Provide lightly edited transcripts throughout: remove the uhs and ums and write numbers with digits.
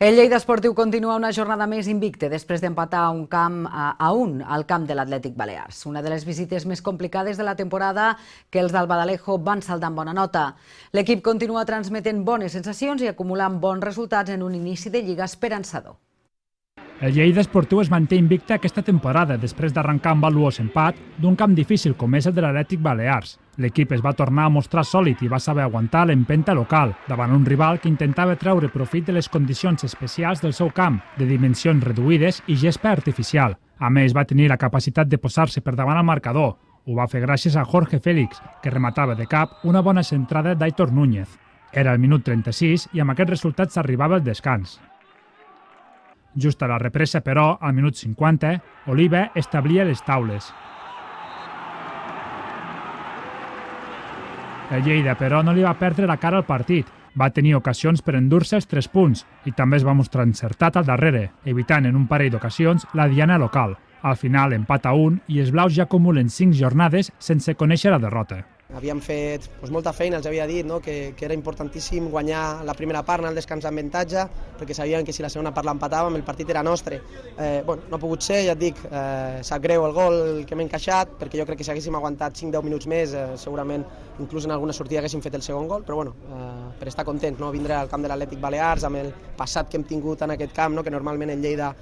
El Lleida Esportiu continua una jornada més invicte després d'empatar un camp a un al camp de l'Atlètic Balears. Una de les visites més complicades de la temporada que els del Badalejo van saldar amb bona nota. L'equip continua transmetent bones sensacions i acumulant bons resultats en un inici de lliga esperançador. El Lleida Esportiu es manté invicte aquesta temporada després d'arrencar amb valuós empat d'un camp difícil com és el de l'Atlètic Balears. L'equip es va tornar a mostrar sòlid i va saber aguantar l'empenta local davant un rival que intentava treure profit de les condicions especials del seu camp, de dimensions reduïdes i gespa artificial. A més, va tenir la capacitat de posar-se per davant al marcador. Ho va fer gràcies a Jorge Félix, que rematava de cap una bona centrada d'Aitor Núñez. Era el minut 36 i amb aquest resultat s'arribava al descans. Just a la represa, però, al minut 50, Oliva establia les taules. El Lleida, però, no li va perdre la cara al partit. Va tenir ocasions per endur-se els 3 punts i també es va mostrar encertat al darrere, evitant en un parell d'ocasions la diana local. Al final, empat a 1 i els blaus ja acumulen 5 jornades sense conèixer la derrota. Havíem fet molta feina, els havia dit que era importantíssim guanyar la primera part, anar al descans amb avantatge, perquè sabien que si la segona part l'empatàvem el partit era nostre. No ha pogut ser, ja et dic, sap greu el gol que hem encaixat, perquè jo crec que si haguéssim aguantat 5-10 minuts més, segurament inclús en alguna sortida haguéssim fet el segon gol, però per estar contents, vindre al camp de l'Atlètic Balears amb el passat que hem tingut en aquest camp, que normalment el Lleida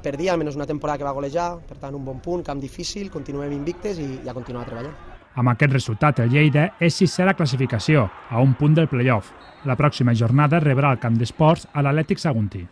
perdia, almenys una temporada que va golejar, per tant un bon punt, camp difícil, continuem invictes i ja continuem treballant. Amb aquest resultat, el Lleida és sisè a la classificació, a un punt del play-off. La pròxima jornada rebrà el camp d'esports a l'Atlètic Saguntí.